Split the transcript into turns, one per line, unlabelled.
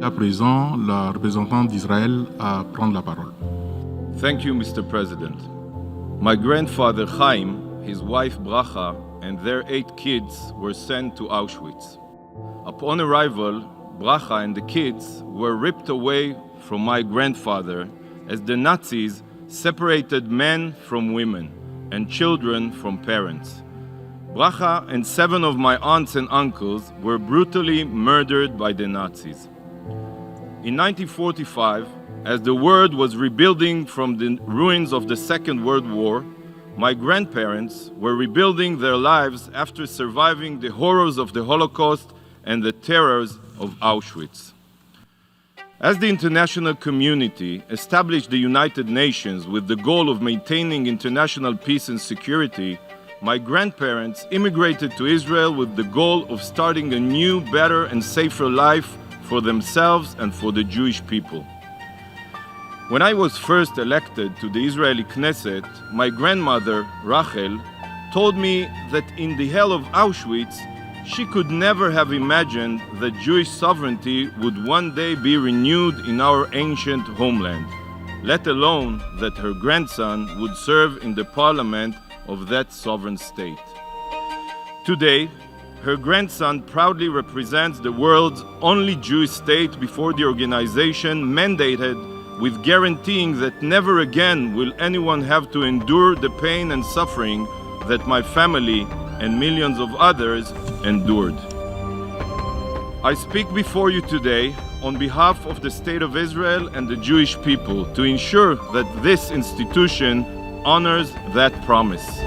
À présent, la représentante d'Israël à prendre la parole.
Thank you, Mr. President. My grandfather Chaim, his wife Bracha, and their 8 kids were sent to Auschwitz. Upon arrival, Bracha and the kids were ripped away from my grandfather as the Nazis separated men from women and children from parents. Bracha and 7 of my aunts and uncles were brutally murdered by the Nazis. In 1945, as the world was rebuilding from the ruins of the Second World War, my grandparents were rebuilding their lives after surviving the horrors of the Holocaust and the terrors of Auschwitz. As the international community established the United Nations with the goal of maintaining international peace and security, my grandparents immigrated to Israel with the goal of starting a new, better and safer life for themselves and for the Jewish people. When I was first elected to the Israeli Knesset, my grandmother, Rachel, told me that in the hell of Auschwitz, she could never have imagined that Jewish sovereignty would one day be renewed in our ancient homeland, let alone that her grandson would serve in the parliament of that sovereign state. Today, her grandson proudly represents the world's only Jewish state before the organization mandated with guaranteeing that never again will anyone have to endure the pain and suffering that my family and millions of others endured. I speak before you today on behalf of the State of Israel and the Jewish people to ensure that this institution honors that promise.